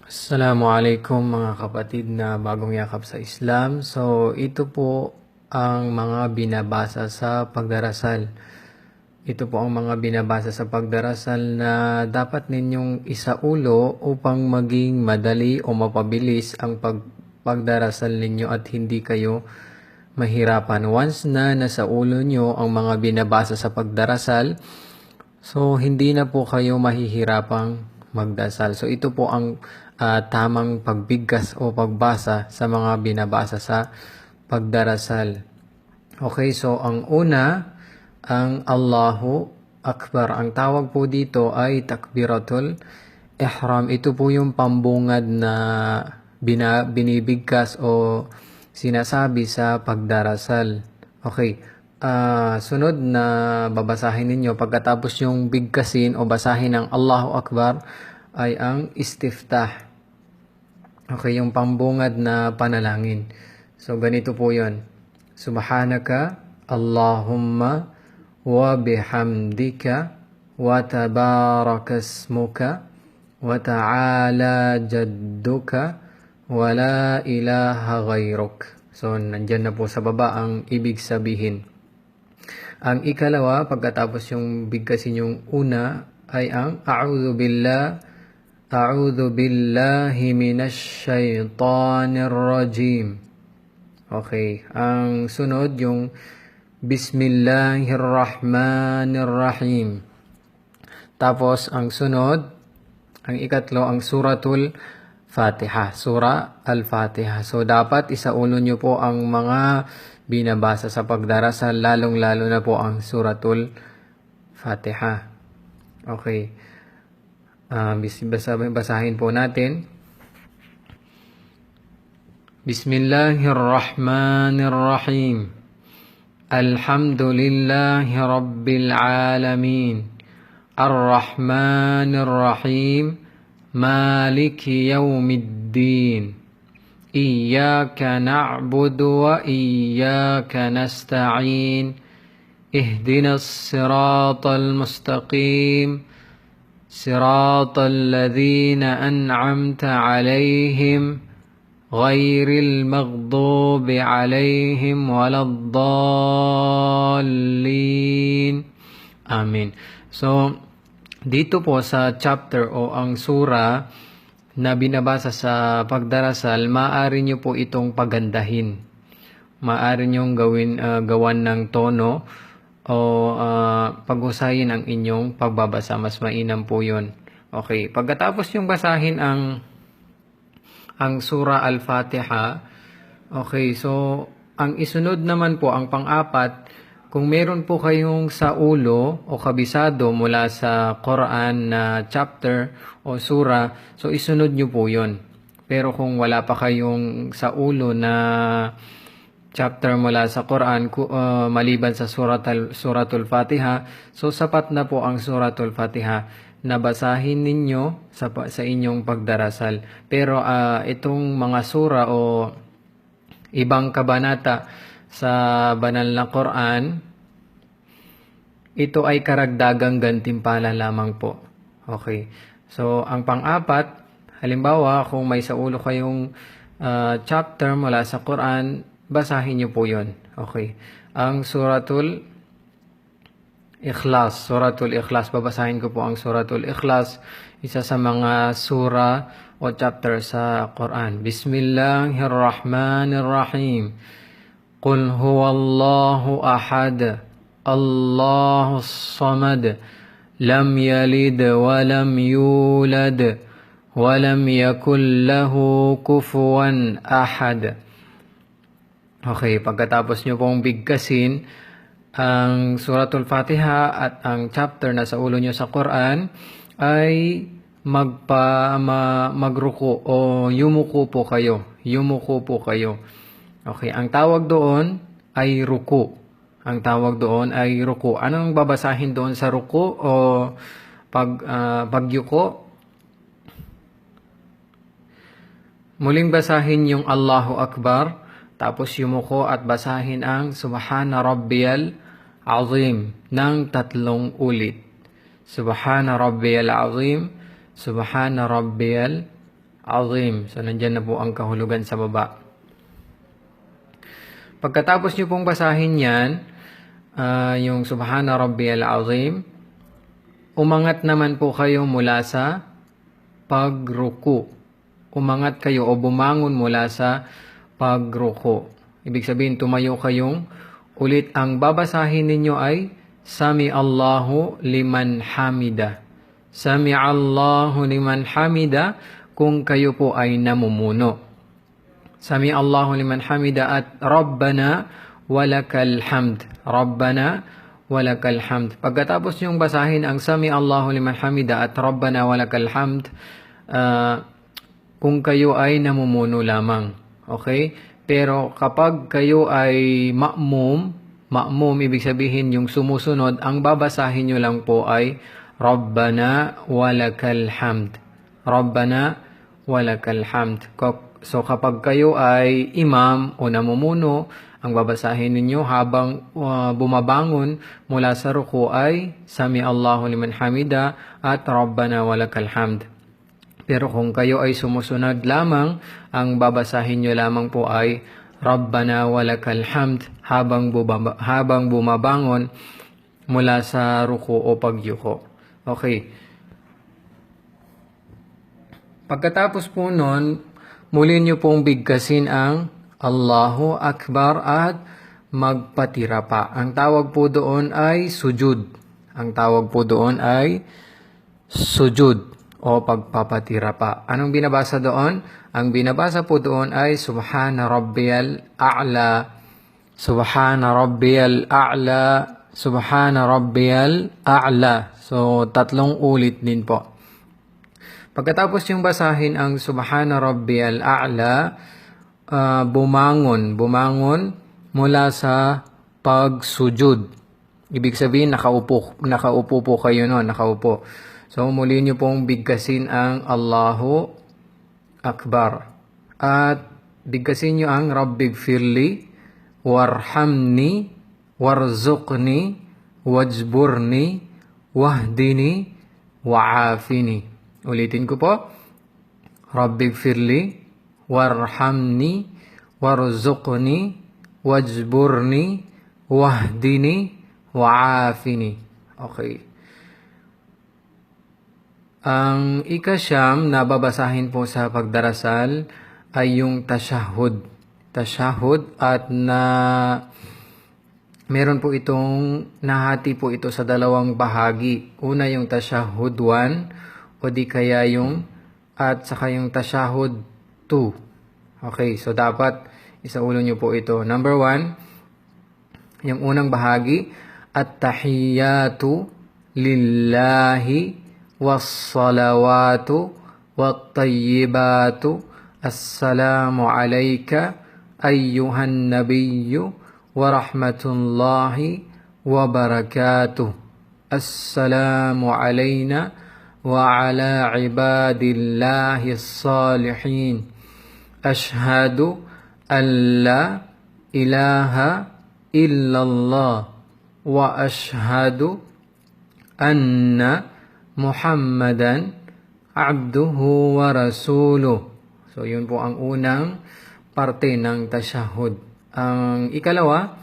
Assalamualaikum mga kapatid na bagong yakap sa Islam. So, ito po ang mga binabasa sa pagdarasal. Ito po ang mga binabasa sa pagdarasal na dapat ninyong isaulo upang maging madali o mapabilis ang pagdarasal ninyo at hindi kayo mahirapan. Once na nasa ulo nyo ang mga binabasa sa pagdarasal, so hindi na po kayo mahihirapang magdasal. So ito po ang tamang pagbigkas o pagbasa sa mga binabasa sa pagdarasal. Okay, so ang una, ang Allahu Akbar. Ang tawag po dito ay Takbiratul Ihram. Ito po yung pambungad na binibigkas o sinasabi sa pagdarasal. Okay. Sunod na babasahin ninyo pagkatapos yung bigkasin o basahin ng Allahu Akbar ay ang istiftah. Okay, yung pambungad na panalangin. So ganito po 'yon. Subhanaka Allahumma wa bihamdika wa tabarakasmuka wa ta'ala jadduka wa la ilaha ghayruk. So nandyan na po sa baba ang ibig sabihin. Ang ikalawa, pagkatapos yung bigkasin yung una, ay ang A'udhu billahi minash shaitanir rajim. Okay. Ang sunod, yung Bismillahirrahmanirrahim. Tapos, ang sunod, ang ikatlo, ang Suratul Fatiha. Surah Al-Fatiha. So, dapat isaulo nyo po ang mga binabasa sa pagdarasal, lalong-lalo na po ang Suratul Fatiha. Okay. Basahin po natin. Bismillahirrahmanirrahim. Alhamdulillahi Rabbil Alamin. Ar-Rahmanir-Rahim. Maliki Yawmiddin. Iyyaka na'budu wa iyyaka nasta'in. Ihdinas siratal mustaqim. Siratal ladzina an'amta 'alaihim ghairil maghdubi 'alaihim waladdallin. Amen. So, dito po sa chapter o ang sura na binabasa sa pagdarasal, maaari nyo po itong pagandahin. Maaari nyo gawan ng tono o paghusayin ang inyong pagbabasa. Mas mainam po yun. Okay. Pagkatapos yung basahin ang Surah Al-Fatiha, okay, so ang isunod naman po, ang pang-apat, kung meron po kayong sa ulo o kabisado mula sa Quran na chapter o surah, so isunod nyo po yon. Pero kung wala pa kayong sa ulo na chapter mula sa Quran, maliban sa Suratul Fatiha, so sapat na po ang Suratul Fatiha na basahin ninyo sa inyong pagdarasal. Pero itong mga sura o ibang kabanata sa banal na Quran, ito ay karagdagang gantimpala lamang po. Okay. So, ang pang-apat, halimbawa, kung may sa ulo kayong chapter mula sa Quran, basahin niyo po yon. Okay. Ang Suratul Ikhlas. Suratul Ikhlas. Babasahin ko po ang Suratul Ikhlas. Isa sa mga sura o chapter sa Quran. Bismillahirrahmanirrahim. Qul huwallahu ahad. Allahus samad. Lam yalid wa lam yulad. Wa lam yakul lahu kufuwan ahad. Okay, pagkatapos nyo pong bigkasin ang Suratul Fatiha at ang chapter na sa ulo nyo sa Quran, ay magruko o yumuko po kayo. Yumuko po kayo. Okay, ang tawag doon ay ruku. Ang tawag doon ay ruku. Anong babasahin doon sa ruku o pagyuko? Muling basahin yung Allahu Akbar. Tapos yumuko at basahin ang Subhana Rabbiyal Azim ng 3 ulit. Subhana Rabbiyal Azim, Subhana Rabbiyal azim. So, nandyan na po ang kahulugan sa baba. Pagkatapos nyo pong basahin yan, yung Subhana Rabbiyal Azim, umangat naman po kayo mula sa pagruku. Umangat kayo o bumangon mula sa pagruku. Ibig sabihin, tumayo kayong ulit. Ang babasahin ninyo ay Sami Allahu liman hamida. Sami Allahu liman hamida kung kayo po ay namumuno. Sami Allahu liman hamida at Rabbana walakal hamd. Rabbana walakal hamd. Pagkatapos yung basahin ang Sami Allahu liman hamida at Rabbana walakal hamd, kung kayo ay namumuno lamang. Okay? Pero kapag kayo ay ma'mum ibig sabihin yung sumusunod, ang babasahin nyo lang po ay Rabbana walakal hamd. Rabbana walakal hamd. So kapag kayo ay imam o namumuno, ang babasahin ninyo habang bumabangon mula sa ruku ay Sami Allahu liman hamida at Rabbana walakal hamd. Pero kung kayo ay sumusunod lamang, ang babasahin nyo lamang po ay Rabbana walakal hamd habang bumabangon mula sa ruku o pagyuko. Okay. Pagkatapos po nun, muli nyo pong bigkasin ang Allahu Akbar at magpatira pa. Ang tawag po doon ay sujud. Ang tawag po doon ay sujud o pagpapatira pa. Anong binabasa doon? Ang binabasa po doon ay Subhana Rabbiyal A'la. Subhana Rabbiyal A'la. Subhana Rabbiyal A'la. So, 3 ulit din po. Pagkatapos yung basahin ang Subhana Rabbiyal A'la, bumangon mula sa pagsujud. Ibig sabihin, nakaupo po kayo noon, nakaupo. So, muli nyo pong bigkasin ang Allahu Akbar. At bigkasin nyo ang Rabbighfirli, Warhamni, Warzuqni, Wajburni, Wahdini, Wa'afini. Ulitin ko po. Rabbighfirli, Warhamni, Warzuqni, Wajburni, Wahdini, Wa'afini. Okay. Ang ikasyam na babasahin po sa pagdarasal ay yung tashahhud. Tashahhud at meron po itong nahati po ito sa 2 bahagi. Una yung tashahhud 1 o di kaya yung at saka yung tashahhud 2. Okay, so dapat isaulo nyo po ito. Number 1, yung unang bahagi, at-tahiyyatu lillahi was-salawatu wat-tayyibatu assalamu alayka ayyuhan nabiyyu wa rahmatullahi wa barakatuh. Assalamu alayna wa ala ibadillahi as-salihin. Ashhadu an la ilaha illallah wa ashhadu anna Muhammadan abduhu wa rasuluh. So, yun po ang unang parte ng tashahhud. Ang ikalawa,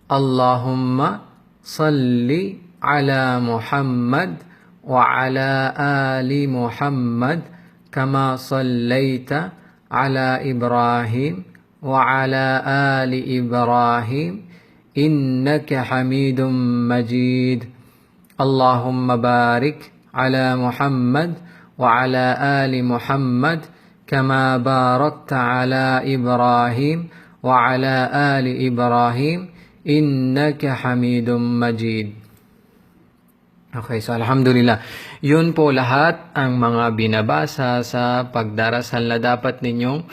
Allahumma salli ala Muhammad wa ala ali Muhammad kama sallaita ala Ibrahim wa ala ali Ibrahim innaka Hamidum Majid. Allahumma barik ala Muhammad wa ala ali Muhammad kama barakta ala Ibrahim wa ala ali Ibrahim innaka Hamidum Majid. Okay, so alhamdulillah. Yun po lahat ang mga binabasa sa pagdarasal na dapat ninyong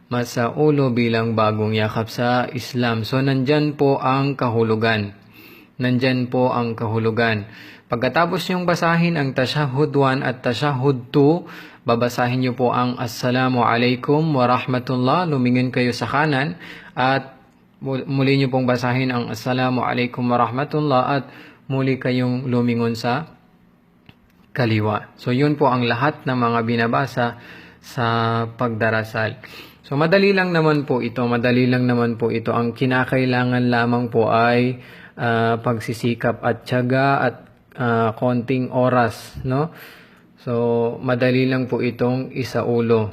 masaulo bilang bagong yakap sa Islam. So nandyan po ang kahulugan. Nandyan po ang kahulugan. Pagkatapos yung basahin ang tashahhud 1 at tashahhud 2, babasahin nyo po ang Assalamu alaikum wa rahmatullah. Lumingin kayo sa kanan at muli nyo pong basahin ang Assalamu alaikum wa rahmatullah at muli kayong lumingon sa kaliwa. So yun po ang lahat ng mga binabasa sa pagdarasal. So madali lang naman po ito. Ang kinakailangan lamang po ay pagsisikap at tiyaga at konting oras, no? So madali lang po itong isaulo.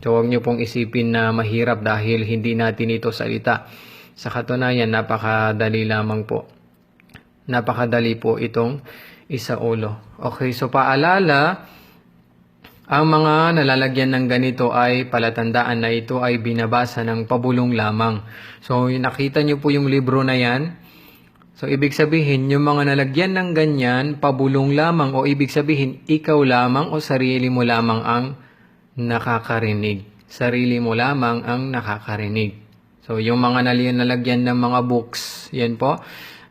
So huwag niyo pong isipin na mahirap dahil hindi natin ito salita. Sa katunayan, napakadali lamang po. Napakadali po itong isaulo. Okay, so paalala, ang mga nalalagyan ng ganito ay palatandaan na ito ay binabasa ng pabulong lamang. So nakita niyo po yung libro na yan. So ibig sabihin, yung mga nalagyan ng ganyan, pabulong lamang, o ibig sabihin, ikaw lamang o sarili mo lamang ang nakakarinig. Sarili mo lamang ang nakakarinig. So yung mga nalagyan ng mga books, yan po.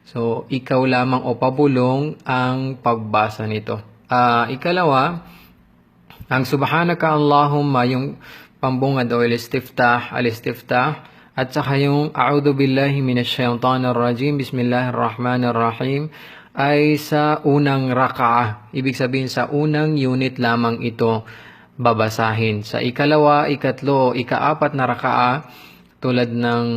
So ikaw lamang o pabulong ang pagbasa nito. Ikalawa, ang subhanaka Allahumma, yung pambungad o al-istiftah, at saka yung a'udhu billahi minasyaitanir rajim, bismillahirrahmanirrahim, ay sa unang raka'ah. Ibig sabihin sa unang unit lamang ito babasahin. Sa ikalawa, ikatlo, ikaapat na raka'ah, tulad ng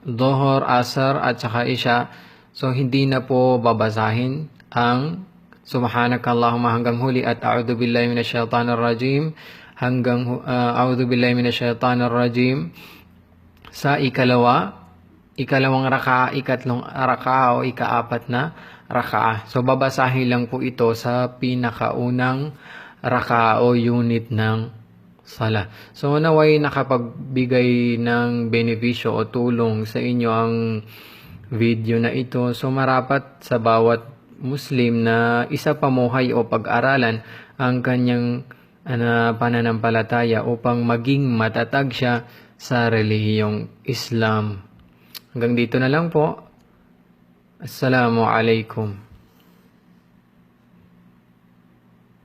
Dhuhr, Asar, at saka Isha, so hindi na po babasahin ang subhanaka Allahumma hanggang huli at a'udhu billahi minasyaitanir rajim hanggang a'udhu billahi minasyaitanir rajim sa ikalawang raka'a, ikatlong raka'a o ikaapat na raka'a. So babasahin lang po ito sa pinakaunang raka'a o unit ng sala. So naway nakapagbigay ng benepisyo o tulong sa inyo ang video na ito. So marapat sa bawat Muslim na isa pamuhay o pag-aralan ang kanyang pananampalataya upang maging matatag siya sa relihiyong Islam. Hanggang dito na lang po. Assalamu alaikum.